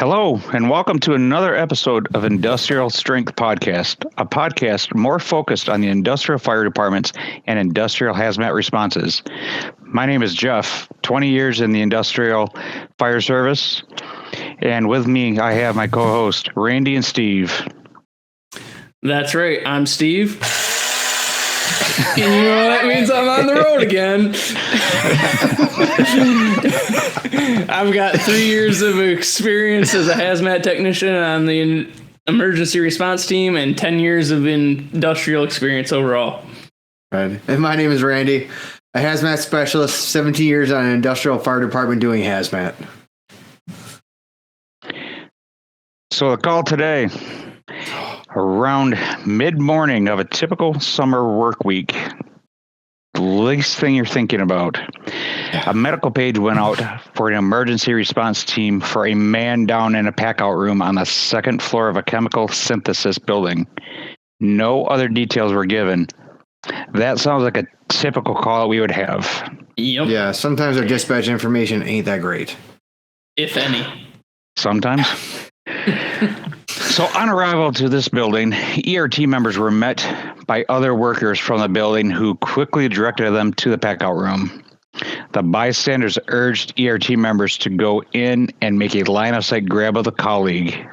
Hello, and welcome to another episode of Industrial Strength Podcast, a podcast more focused on the industrial fire departments and industrial hazmat responses. My name is Jeff, 20 years in the industrial fire service, and with me I have my co-host, Randy and Steve. That's right, I'm Steve. And you know that means I'm on the road again. I've got 3 years of experience as a hazmat technician on the emergency response team and 10 years of industrial experience overall. Right. And my name is Randy, a hazmat specialist, 17 years on an industrial fire department doing hazmat. So the call today, around mid-morning of a typical summer work week, the least thing you're thinking about, a medical page went out for an emergency response team for a man down in a packout room on the second floor of a chemical synthesis building. No other details were given. That sounds like a typical call we would have. Yep. Yeah, sometimes our dispatch information ain't that great. If any. Sometimes. So on arrival to this building, ERT members were met by other workers from the building who quickly directed them to the packout room. The bystanders urged ERT members to go in and make a line-of-sight grab of the colleague.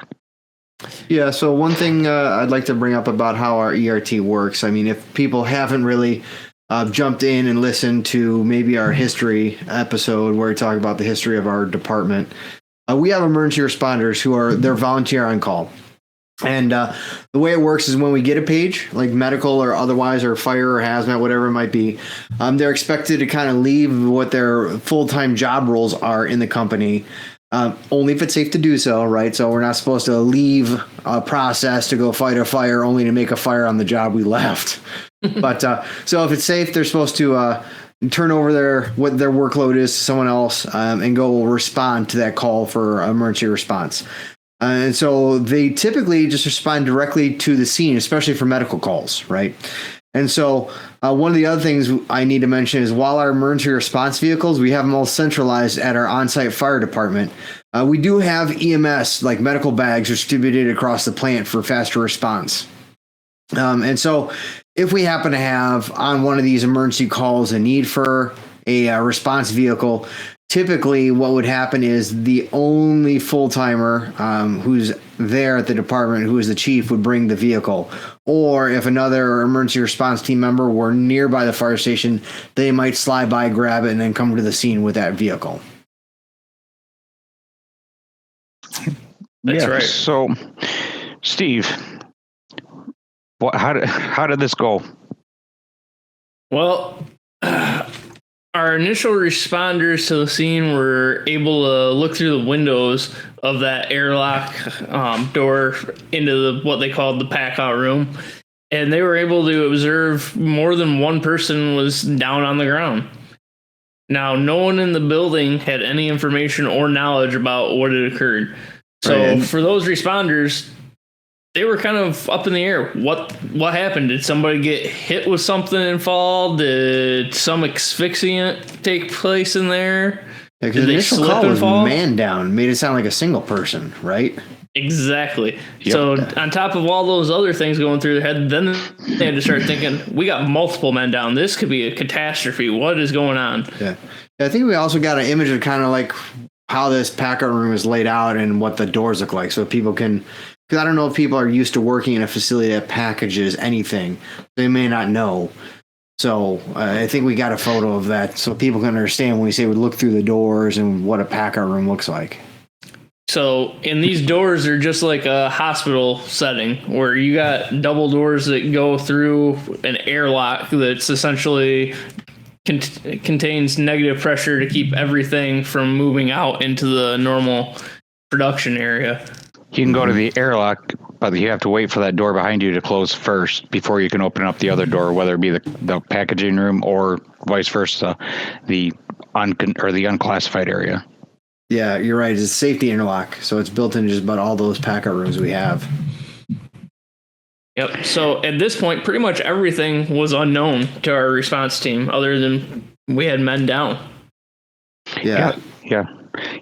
Yeah, so one thing I'd like to bring up about how our ERT works, I mean, if people haven't really jumped in and listened to maybe our history episode where we talk about the history of our department, we have emergency responders they're volunteer on call. And the way it works is when we get a page, like medical or otherwise, or fire or hazmat, whatever it might be, they're expected to kind of leave what their full-time job roles are in the company, only if it's safe to do so, right? So we're not supposed to leave a process to go fight a fire only to make a fire on the job we left. But so if it's safe, they're supposed to turn over what their workload is to someone else and go respond to that call for emergency response. And so they typically just respond directly to the scene, especially for medical calls, right? And so one of the other things I need to mention is while our emergency response vehicles, we have them all centralized at our on-site fire department, we do have EMS, like medical bags, distributed across the plant for faster response. And so if we happen to have on one of these emergency calls a need for a response vehicle, typically what would happen is the only full-timer who's there at the department, who is the chief, would bring the vehicle. Or if another emergency response team member were nearby the fire station, they might slide by, grab it, and then come to the scene with that vehicle. That's right. So, Steve, how did this go? Well, our initial responders to the scene were able to look through the windows of that airlock door into what they called the packout room, and they were able to observe more than one person was down on the ground. Now, no one in the building had any information or knowledge about what had occurred. So for those responders, they were kind of up in the air. What happened? Did somebody get hit with something and fall? Did some asphyxiant take place in there? Yeah, because the initial call was man down. Made it sound like a single person, right? Exactly. Yep. So on top of all those other things going through their head, then they had to start thinking, we got multiple men down. This could be a catastrophe. What is going on? Yeah. I think we also got an image of kind of like how this packout room is laid out and what the doors look like, so people can... Because I don't know if people are used to working in a facility that packages anything. They may not know. So I think we got a photo of that so people can understand when we say we look through the doors and what a packout room looks like. So, and these doors are just like a hospital setting where you got double doors that go through an airlock that's essentially contains negative pressure to keep everything from moving out into the normal production area. You can go to the airlock, but you have to wait for that door behind you to close first before you can open up the other door, whether it be the packaging room or vice versa, the unclassified area. Yeah, you're right. It's a safety interlock, so it's built into just about all those packout rooms we have. Yep. So at this point, pretty much everything was unknown to our response team, other than we had men down. Yeah.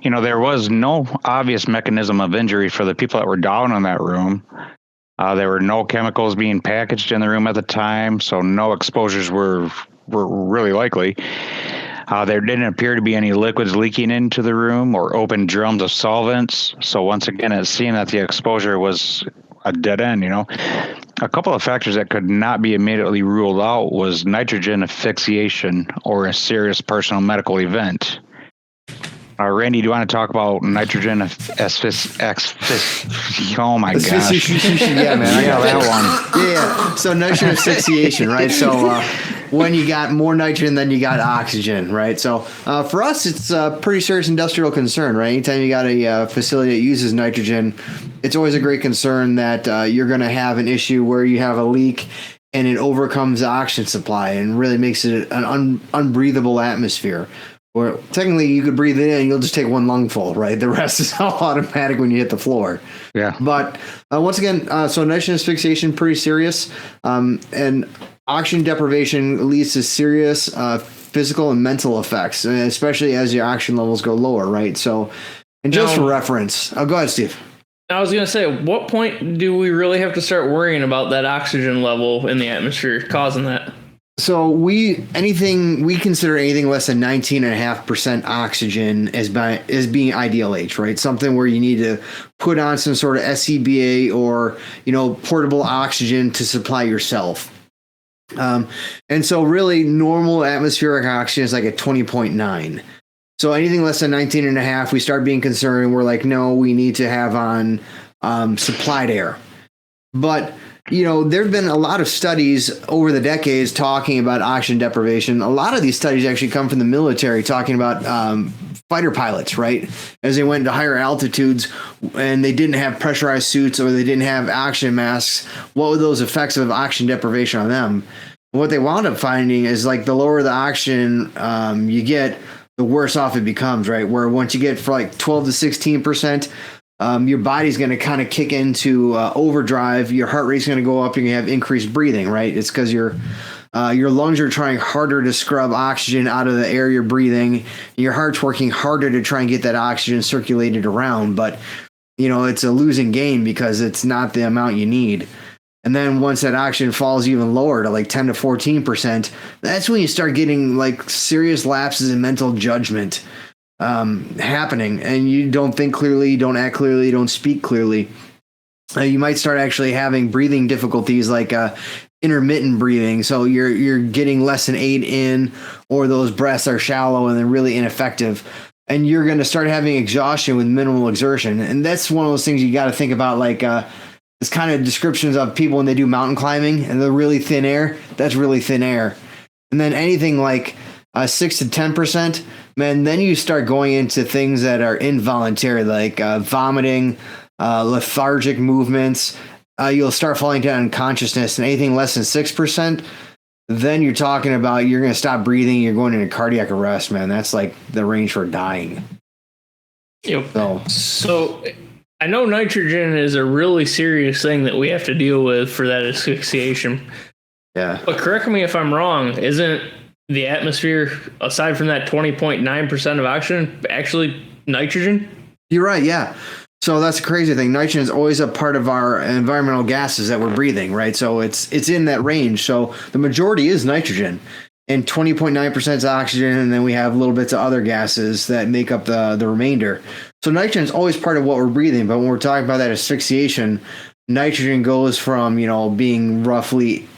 there was no obvious mechanism of injury for the people that were down in that room. There were no chemicals being packaged in the room at the time, so no exposures were really likely. There didn't appear to be any liquids leaking into the room or open drums of solvents. So once again, it seemed that the exposure was a dead end. A couple of factors that could not be immediately ruled out was nitrogen asphyxiation or a serious personal medical event. Randy, do you want to talk about nitrogen oh my gosh. Yeah, man. I got that one. Yeah. So nitrogen asphyxiation, right? So when you got more nitrogen than you got oxygen, right? So for us, it's a pretty serious industrial concern, right? Anytime you got a facility that uses nitrogen, it's always a great concern that you're going to have an issue where you have a leak and it overcomes the oxygen supply and really makes it an unbreathable atmosphere. Or technically, you could breathe it in, you'll just take one lungful, right? The rest is all automatic when you hit the floor. Yeah. But once again, so nitrogen asphyxiation, pretty serious. And oxygen deprivation leads to serious physical and mental effects, especially as your oxygen levels go lower, right? So, and just for reference, go ahead, Steve. I was going to say, at what point do we really have to start worrying about that oxygen level in the atmosphere causing that? So we consider anything less than 19.5% oxygen as being ideal H, right? Something where you need to put on some sort of SCBA or portable oxygen to supply yourself. And so really normal atmospheric oxygen is like a 20.9. So anything less than 19.5, we start being concerned. We're like, no, we need to have on supplied air. But there have been a lot of studies over the decades talking about oxygen deprivation. A lot of these studies actually come from the military, talking about fighter pilots, right? As they went to higher altitudes and they didn't have pressurized suits or they didn't have oxygen masks, what were those effects of oxygen deprivation on them? What they wound up finding is like the lower the oxygen you get, the worse off it becomes, right? Where once you get for like 12 to 16%, your body's going to kind of kick into overdrive. Your heart rate's going to go up. You're going to have increased breathing, right? It's because your lungs are trying harder to scrub oxygen out of the air you're breathing. Your heart's working harder to try and get that oxygen circulated around. But, it's a losing game because it's not the amount you need. And then once that oxygen falls even lower to like 10 to 14%, that's when you start getting like serious lapses in mental judgment happening, and you don't think clearly, don't act clearly, don't speak clearly. You might start actually having breathing difficulties like intermittent breathing. So you're getting less than 8 in, or those breaths are shallow and they're really ineffective. And you're going to start having exhaustion with minimal exertion. And that's one of those things you got to think about, like this kind of descriptions of people when they do mountain climbing and they're really thin air. That's really thin air. And then anything like 6 to 10%, man, then you start going into things that are involuntary, like vomiting, lethargic movements. You'll start falling down in consciousness, and anything less than 6%, then you're talking about you're going to stop breathing. You're going into cardiac arrest, man. That's like the range for dying. Yep. So I know nitrogen is a really serious thing that we have to deal with for that asphyxiation. Yeah. But correct me if I'm wrong, isn't the atmosphere, aside from that 20.9% of oxygen, actually nitrogen? You're right, yeah. So that's a crazy thing. Nitrogen is always a part of our environmental gases that we're breathing, right? So it's in that range. So the majority is nitrogen, and 20.9% is oxygen, and then we have little bits of other gases that make up the remainder. So nitrogen is always part of what we're breathing, but when we're talking about that asphyxiation, nitrogen goes from, being roughly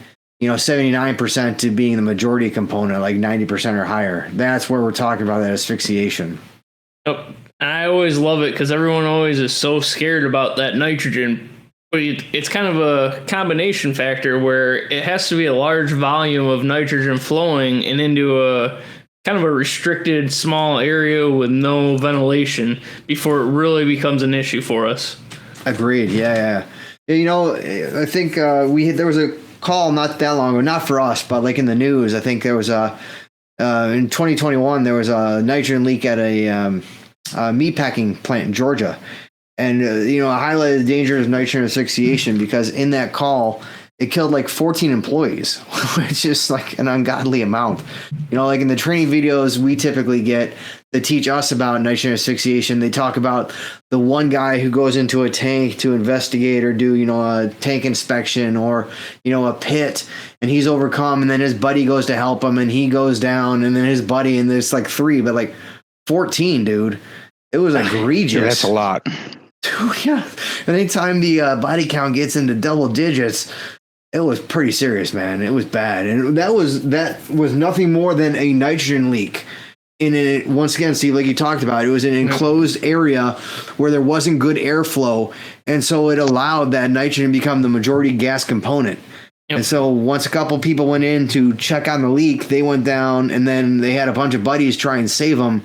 79% to being the majority component, like 90% or higher. That's where we're talking about that asphyxiation. Yep. I always love it because everyone always is so scared about that nitrogen. But it's kind of a combination factor where it has to be a large volume of nitrogen flowing and into a kind of a restricted small area with no ventilation before it really becomes an issue for us. Agreed. Yeah. I think there was a call not that long ago, not for us, but like in the news. I think there was in 2021 there was a nitrogen leak at a meatpacking plant in Georgia, and I highlighted the danger of nitrogen asphyxiation because in that call it killed like 14 employees, which is like an ungodly amount. You know, like in the training videos we typically get that teach us about nitrogen asphyxiation, they talk about the one guy who goes into a tank to investigate or do, you know, a tank inspection or, you know, a pit, and he's overcome, and then his buddy goes to help him and he goes down, and then his buddy, and there's like 3, but like 14, dude. It was egregious. Yeah, that's a lot. Dude, yeah. Anytime the body count gets into double digits, it was pretty serious, man. It was bad. And that was nothing more than a nitrogen leak. In it, once again, Steve, like you talked about, it was an enclosed area where there wasn't good airflow, and so it allowed that nitrogen to become the majority gas component. Yep. And so once a couple people went in to check on the leak, they went down, and then they had a bunch of buddies try and save them.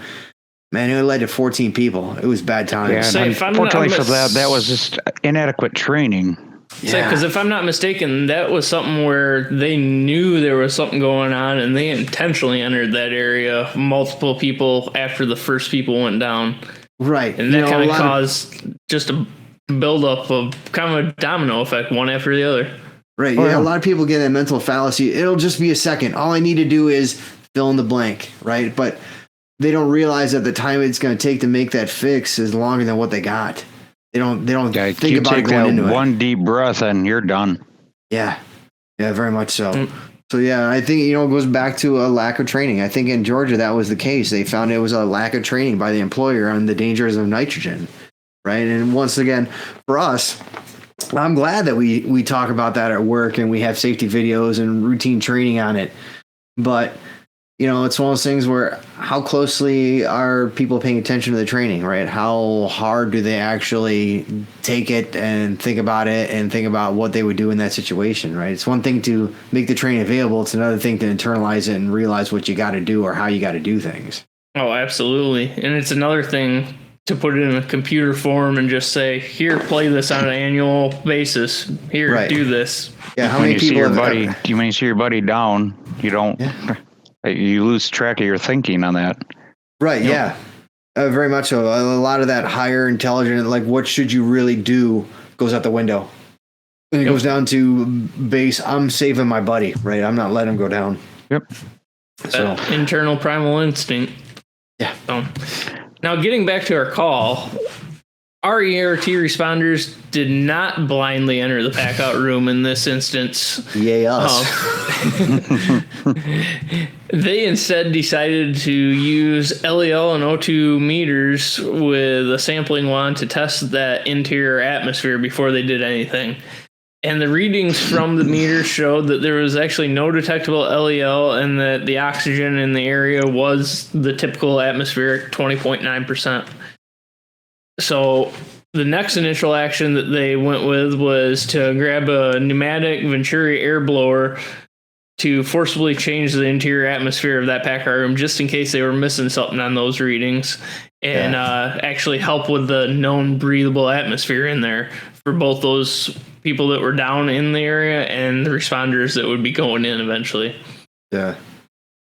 Man, it led to 14 people. It was bad times. Yeah, unfortunately for that was just inadequate training. Yeah. Because if I'm not mistaken, that was something where they knew there was something going on, and they intentionally entered that area, multiple people after the first people went down. Right. And that kind of caused just a buildup of kind of a domino effect, one after the other. Right. Yeah, a lot of people get that mental fallacy. It'll just be a second. All I need to do is fill in the blank, right? But they don't realize that the time it's going to take to make that fix is longer than what they got. They don't think about going into it. One deep breath and you're done. Yeah. Yeah, very much so. So, yeah, I think, you know, it goes back to a lack of training. I think in Georgia that was the case. They found it was a lack of training by the employer on the dangers of nitrogen, right? And once again, for us, I'm glad that we talk about that at work and we have safety videos and routine training on it. But, you know, it's one of those things where how closely are people paying attention to the training, right? How hard do they actually take it and think about it and think about what they would do in that situation, right? It's one thing to make the training available. It's another thing to internalize it and realize what you got to do or how you got to do things. Oh, absolutely. And it's another thing to put it in a computer form and just say, here, play this on an annual basis. Here, right. Do this. Yeah, how when many you people when you see your buddy down, you don't... Yeah. You lose track of your thinking on that. Right, yeah. Very much so. A lot of that higher intelligent, like what should you really do, goes out the window. And it goes down to base, I'm saving my buddy, right? I'm not letting him go down. Yep. So internal primal instinct. Yeah. Now, getting back to our call, our ERT responders did not blindly enter the packout room in this instance. Yay, us. They instead decided to use LEL and O2 meters with a sampling wand to test that interior atmosphere before they did anything. And the readings from the meters showed that there was actually no detectable LEL and that the oxygen in the area was the typical atmospheric 20.9%. So the next initial action that they went with was to grab a pneumatic Venturi air blower to forcibly change the interior atmosphere of that packout room just in case they were missing something on those readings and actually help with the known breathable atmosphere in there for both those people that were down in the area and the responders that would be going in eventually. Yeah.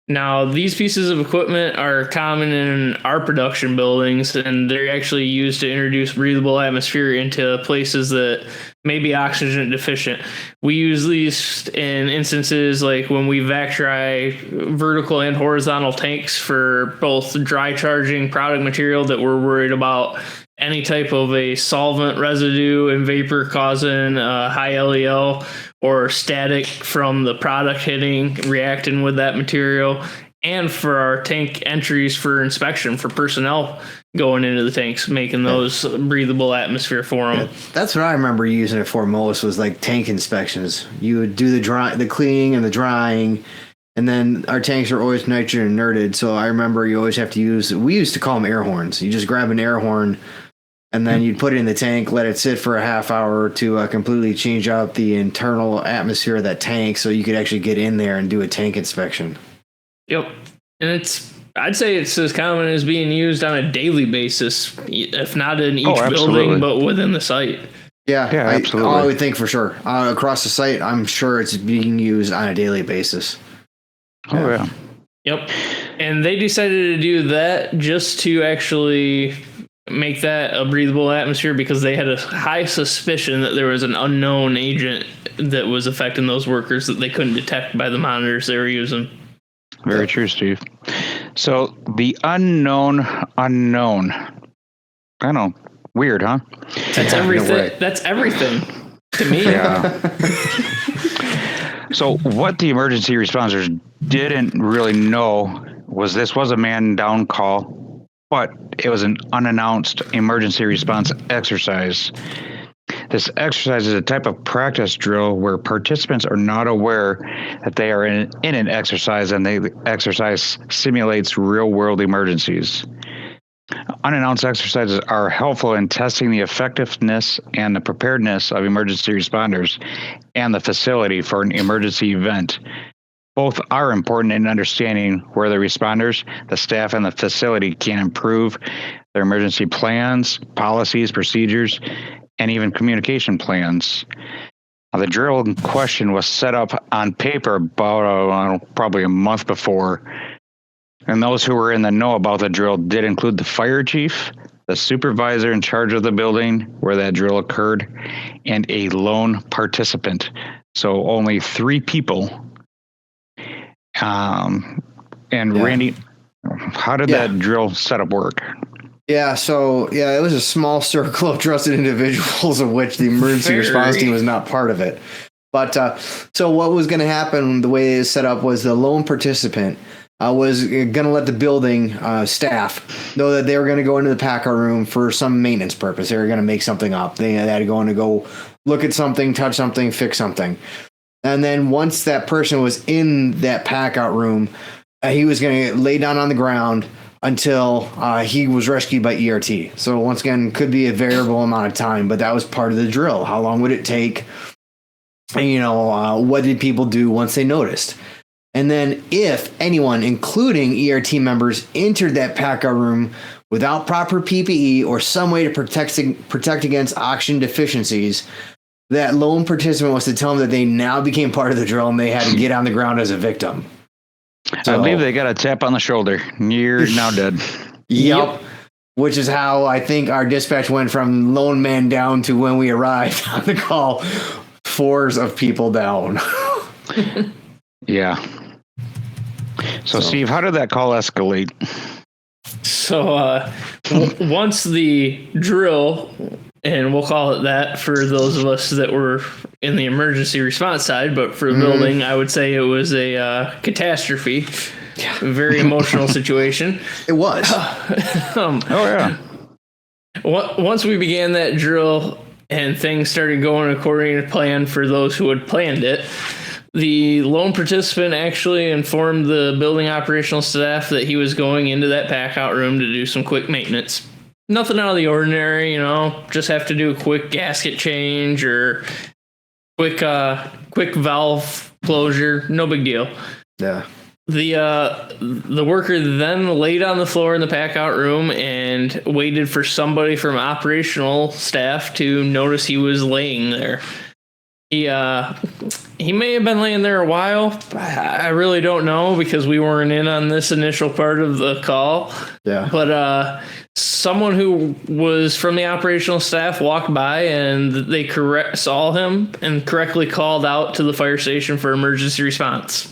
Now, these pieces of equipment are common in our production buildings, and they're actually used to introduce breathable atmosphere into places that may be oxygen deficient. We use these in instances like when we vac dry vertical and horizontal tanks for both dry charging product material that we're worried about any type of a solvent residue and vapor causing high LEL or static from the product hitting, reacting with that material, and for our tank entries for inspection for personnel going into the tanks, making those breathable atmosphere for them. That's what I remember using it for most, was like tank inspections. You would do the cleaning and the drying, and then our tanks are always nitrogen inerted, so I remember you always have to use, we used to call them air horns. You just grab an air horn, and then you'd put it in the tank, let it sit for a half hour to completely change out the internal atmosphere of that tank so you could actually get in there and do a tank inspection. Yep. And I'd say it's as common as being used on a daily basis, if not in each building, but within the site. Yeah, absolutely. I would think for sure. Across the site, I'm sure it's being used on a daily basis. Oh, yeah. Yep. And they decided to do that just to actually make that a breathable atmosphere because they had a high suspicion that there was an unknown agent that was affecting those workers that they couldn't detect by the monitors they were using. Very true, Steve. So the unknown. I know. Weird, huh? That's everything. That's everything to me. Yeah. So what the emergency responders didn't really know was this was a man down call, but it was an unannounced emergency response exercise. This exercise is a type of practice drill where participants are not aware that they are in an exercise, and the exercise simulates real-world emergencies. Unannounced exercises are helpful in testing the effectiveness and the preparedness of emergency responders and the facility for an emergency event. Both are important in understanding where the responders, the staff, and the facility can improve their emergency plans, policies, procedures, and even communication plans. The drill in question was set up on paper about probably a month before. And those who were in the know about the drill did include the fire chief, the supervisor in charge of the building where that drill occurred, and a lone participant. So only 3 people. Randy, how did that drill setup work? Yeah, so it was a small circle of trusted individuals of which the emergency response team was not part of it. But so what was going to happen, the way it was set up, was the lone participant was going to let the building staff know that they were going to go into the packout room for some maintenance purpose. They were going to make something up. They had to go look at something, touch something, fix something. And then once that person was in that packout room, he was going to lay down on the ground until he was rescued by ERT. So once again, could be a variable amount of time, but that was part of the drill. How long would it take? And, what did people do once they noticed? And then if anyone, including ERT members, entered that packout room without proper PPE or some way to protect against oxygen deficiencies, that lone participant was to tell them that they now became part of the drill and they had to get on the ground as a victim. So, I believe they got a tap on the shoulder. You're now dead. Yep. Which is how I think our dispatch went from lone man down to when we arrived on the call, 4s of people down. Yeah. So, Steve, how did that call escalate? So once the drill, and we'll call it that for those of us that were in the emergency response side, but for the building, I would say it was a catastrophe. Yeah. A very emotional situation. It was. Once we began that drill and things started going according to plan for those who had planned it, the lone participant actually informed the building operational staff that he was going into that packout room to do some quick maintenance. Nothing out of the ordinary, just have to do a quick gasket change or quick valve closure. No big deal. Yeah. The worker then laid on the floor in the packout room and waited for somebody from operational staff to notice he was laying there. He may have been laying there a while. I really don't know because we weren't in on this initial part of the call. Yeah. But someone who was from the operational staff walked by and they saw him and correctly called out to the fire station for emergency response.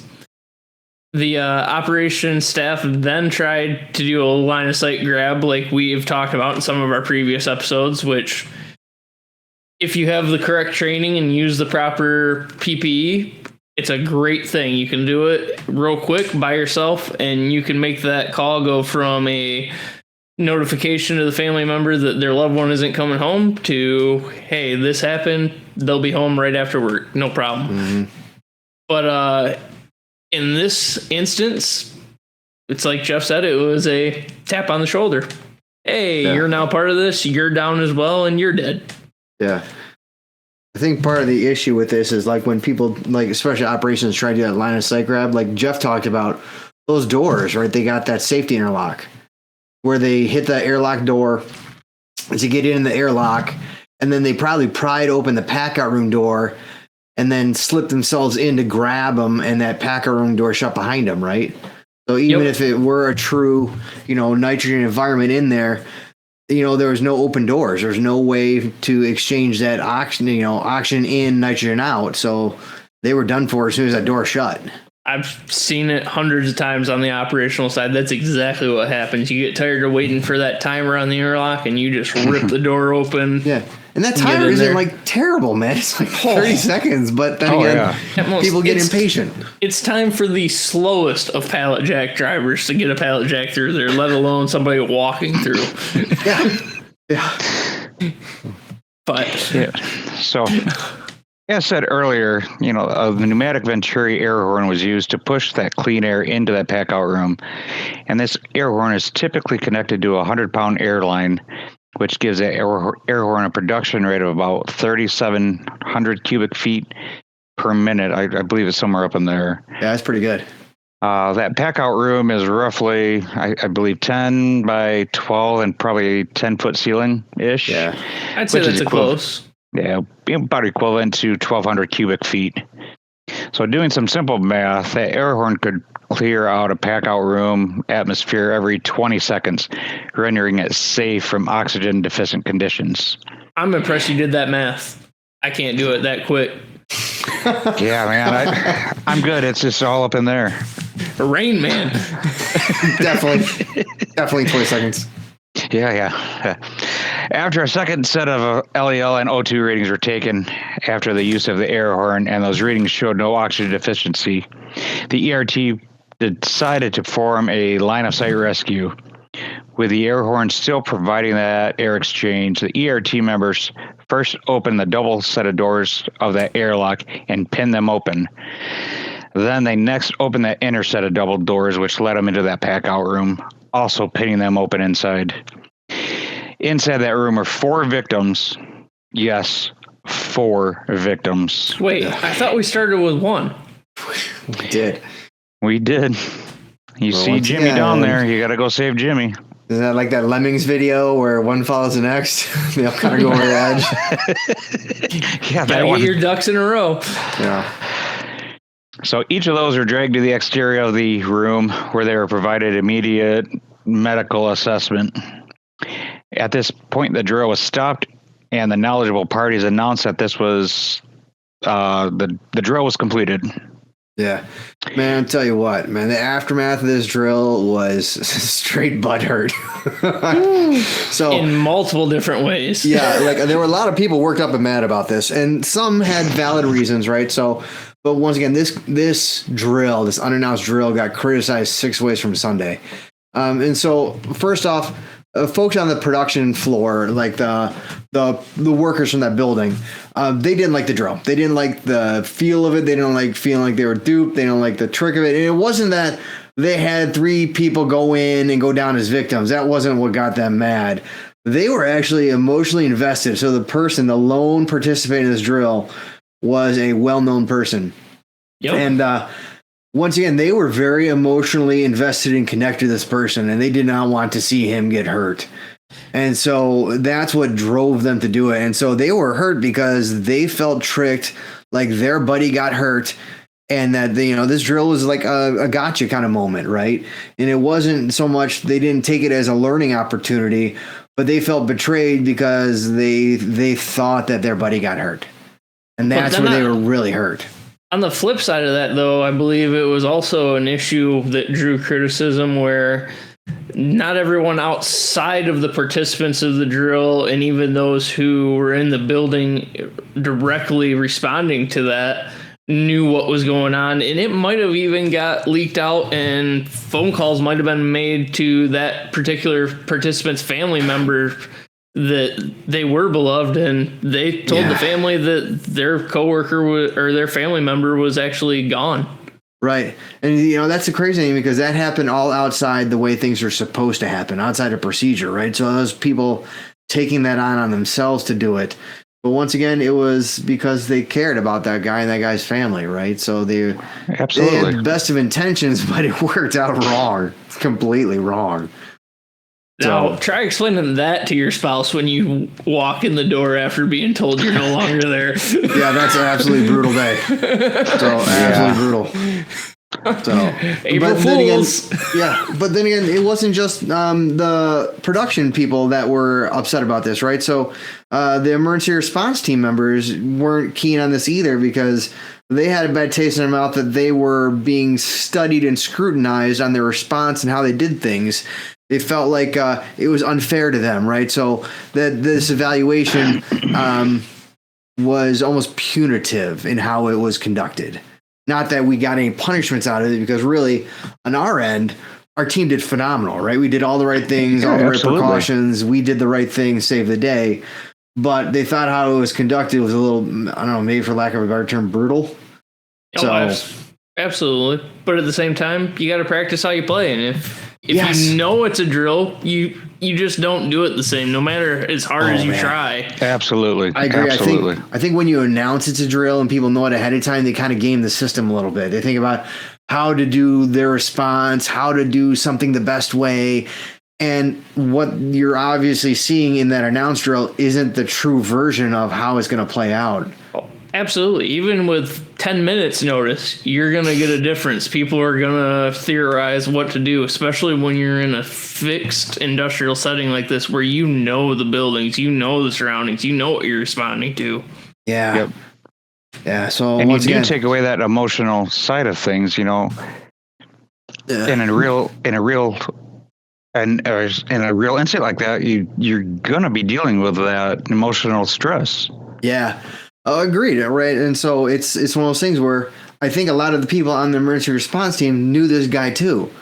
The operations staff then tried to do a line of sight grab like we've talked about in some of our previous episodes, which if you have the correct training and use the proper PPE, it's a great thing. You can do it real quick by yourself, and you can make that call go from a notification to the family member that their loved one isn't coming home to, hey, this happened. They'll be home right after work. No problem. Mm-hmm. But in this instance, it's like Jeff said, it was a tap on the shoulder. Hey, you're now part of this. You're down as well, and you're dead. Yeah. I think part of the issue with this is like when people, like especially operations, try to do that line of sight grab, like Jeff talked about, those doors, right? They got that safety interlock where they hit the airlock door to get in the airlock, and then they probably pried open the packout room door and then slip themselves in to grab them, and that packout room door shut behind them, right? So even if it were a true, nitrogen environment in there, there was no open doors. There's no way to exchange that oxygen in, nitrogen out. So they were done for as soon as that door shut. I've seen it hundreds of times on the operational side. That's exactly what happens. You get tired of waiting for that timer on the airlock, and you just rip the door open. Yeah. And that timer isn't like terrible, man. It's like 30 seconds, but then again, people get impatient. It's time for the slowest of pallet jack drivers to get a pallet jack through there, let alone somebody walking through. Yeah. But yeah. So, as said earlier, the pneumatic Venturi air horn was used to push that clean air into that packout room. And this air horn is typically connected to a 100-pound air line, which gives that air horn a production rate of about 3,700 cubic feet per minute. I believe it's somewhere up in there. Yeah, that's pretty good. That packout room is roughly, I believe, 10 by 12 and probably 10-foot ceiling-ish. Yeah, I'd say that's close. Yeah, about equivalent to 1,200 cubic feet. So doing some simple math, that air horn could clear out a packout room atmosphere every 20 seconds, rendering it safe from oxygen deficient conditions. I'm impressed you did that math. I can't do it that quick. Yeah, man, I'm good. It's just all up in there. Rain Man. Definitely 20 seconds. Yeah. After a second set of LEL and O2 readings were taken after the use of the air horn, and those readings showed no oxygen deficiency, the ERT decided to perform a line-of-sight rescue. With the air horn still providing that air exchange, the ERT members first opened the double set of doors of that airlock and pinned them open. Then they next opened that inner set of double doors, which led them into that packout room, also pinning them open inside. Inside that room are 4 victims. Yes, 4 victims. Wait, I thought we started with 1. We did. You see Jimmy down there. You got to go save Jimmy. Is that like that Lemmings video where one follows the next? They all kind of go over the edge. Yeah, that one. Get your ducks in a row. Yeah. So each of those were dragged to the exterior of the room where they were provided immediate medical assessment. At this point, the drill was stopped, and the knowledgeable parties announced that this was the drill was completed. Yeah, man, I'll tell you what, man, the aftermath of this drill was straight butthurt. So in multiple different ways. Yeah, like there were a lot of people worked up and mad about this, and some had valid reasons, right? So, but once again, this drill, this unannounced drill, got criticized 6 ways from Sunday. And so, first off, folks on the production floor, like the workers from that building, they didn't like the drill. They didn't like the feel of it. They didn't like feeling like they were duped. They don't like the trick of it. And it wasn't that they had 3 people go in and go down as victims. That wasn't what got them mad. They were actually emotionally invested. So the lone participant in this drill was a well-known person. Yep. And once again, they were very emotionally invested and connected to this person, and they did not want to see him get hurt. And so that's what drove them to do it. And so they were hurt because they felt tricked, like their buddy got hurt, and that this drill was like a gotcha kind of moment, right? And it wasn't so much, they didn't take it as a learning opportunity, but they felt betrayed because they thought that their buddy got hurt. And that's where they were really hurt. On the flip side of that, though, I believe it was also an issue that drew criticism where not everyone outside of the participants of the drill, and even those who were in the building directly responding to that, knew what was going on. And it might have even got leaked out, and phone calls might have been made to that particular participant's family member that they were beloved, and they told the family that their coworker or their family member was actually gone. Right. And, that's the crazy thing, because that happened all outside the way things are supposed to happen, outside of procedure, right? So those people taking that on themselves to do it. But once again, it was because they cared about that guy and that guy's family, right? So they had the best of intentions, but it worked out wrong. It's completely wrong. Now, try explaining that to your spouse when you walk in the door after being told you're no longer there. Yeah, that's an absolutely brutal day. So, absolutely brutal. So, April Fools. But then again, it wasn't just the production people that were upset about this, right? So the emergency response team members weren't keen on this either because they had a bad taste in their mouth that they were being studied and scrutinized on their response and how they did things. They felt like it was unfair to them, right? So that this evaluation was almost punitive in how it was conducted. Not that we got any punishments out of it, because really, on our end, our team did phenomenal, right? We did all the right things, all the right precautions. We did the right thing, save the day. But they thought how it was conducted was a little, I don't know, maybe for lack of a better term, brutal. Absolutely. But at the same time, you got to practice how you play. And if you know it's a drill, you just don't do it the same, no matter as hard as you try. Absolutely. I agree. Absolutely. I think when you announce it's a drill and people know it ahead of time, they kind of game the system a little bit. They think about how to do their response, how to do something the best way. And what you're obviously seeing in that announced drill isn't the true version of how it's going to play out. Absolutely. Even with 10 minutes notice, you're going to get a difference. People are going to theorize what to do, especially when you're in a fixed industrial setting like this, where you know the buildings, you know the surroundings, you know what you're responding to. Yeah. Yep. Yeah. So and once you again, do take away that emotional side of things, in a real incident like that, you're going to be dealing with that emotional stress. Yeah. Oh, agreed. Right. And so it's one of those things where I think a lot of the people on the emergency response team knew this guy too,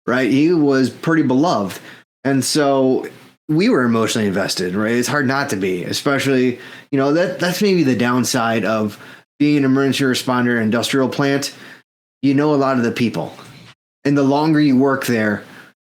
right? He was pretty beloved. And so we were emotionally invested, right? It's hard not to be, especially, that's maybe the downside of being an emergency responder industrial plant. You know, a lot of the people, and the longer you work there,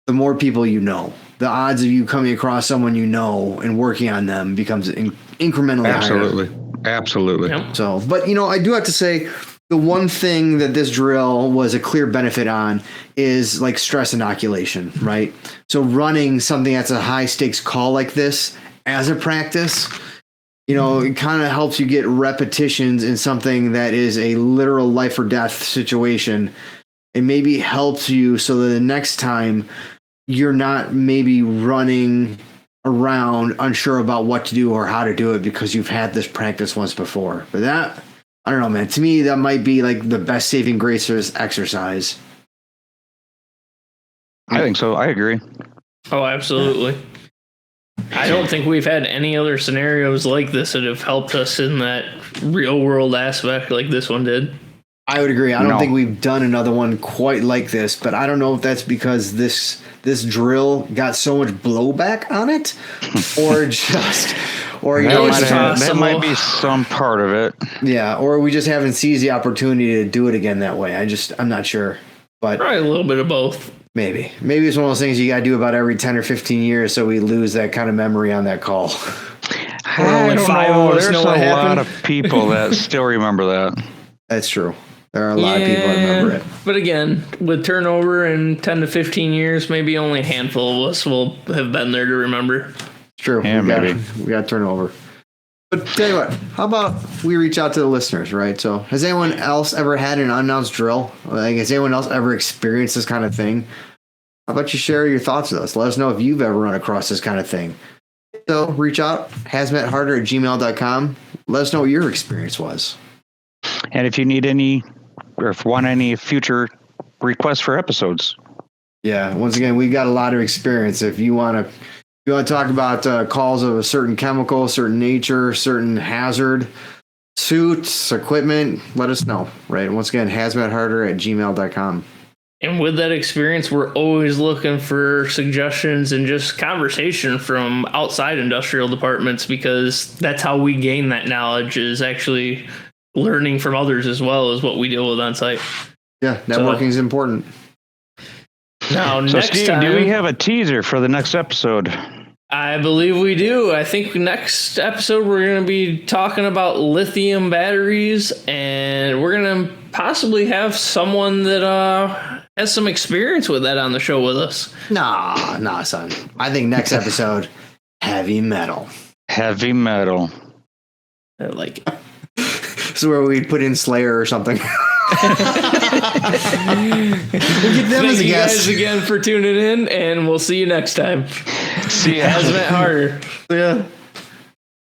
the more people you know. The odds of you coming across someone you know and working on them becomes incrementally higher. Absolutely. Yep. So, but I do have to say the one thing that this drill was a clear benefit on is like stress inoculation, right? So running something that's a high stakes call like this as a practice, it kind of helps you get repetitions in something that is a literal life or death situation. It maybe helps you so that the next time you're not maybe running around unsure about what to do or how to do it because you've had this practice once before. But that, I don't know, man. To me, that might be like the best saving grace for this exercise. I think so. I agree. Oh, absolutely. I don't think we've had any other scenarios like this that have helped us in that real world aspect like this one did. I would agree. I don't think we've done another one quite like this, but I don't know if that's because this this drill got so much blowback on it, or that might be some part of it. Yeah, or we just haven't seized the opportunity to do it again that way. I'm not sure, but probably a little bit of both. Maybe it's one of those things you got to do about every 10 or 15 years, so we lose that kind of memory on that call. Only five of us know what happened. There's a lot of people that still remember that. That's true. There are a lot of people that remember it. But again, with turnover in 10 to 15 years, maybe only a handful of us will have been there to remember. It's true. Yeah, maybe. We got turnover. But tell you what, how about we reach out to the listeners, right? So has anyone else ever had an unannounced drill? Like, has anyone else ever experienced this kind of thing? How about you share your thoughts with us? Let us know if you've ever run across this kind of thing. So reach out, hazmatharder@gmail.com. Let us know what your experience was. And if you need any, or if want any future requests for episodes. Yeah, once again, we've got a lot of experience. If you want to talk about calls of a certain chemical, certain nature, certain hazard, suits, equipment, let us know, right? Once again, hazmatharder@gmail.com. And with that experience, we're always looking for suggestions and just conversation from outside industrial departments, because that's how we gain that knowledge, is actually learning from others as well as what we deal with on site. Yeah, networking is important. Now, so next Steve, time, do we have a teaser for the next episode? I believe we do. I think next episode we're going to be talking about lithium batteries, and we're going to possibly have someone that has some experience with that on the show with us. Nah, son. I think next episode, heavy metal. Heavy metal. I like it. This is where we put in Slayer or something. We'll get them as Thank a you guest. guys again for tuning in, and we'll see you next time. See ya. Hazmat harder. Yeah.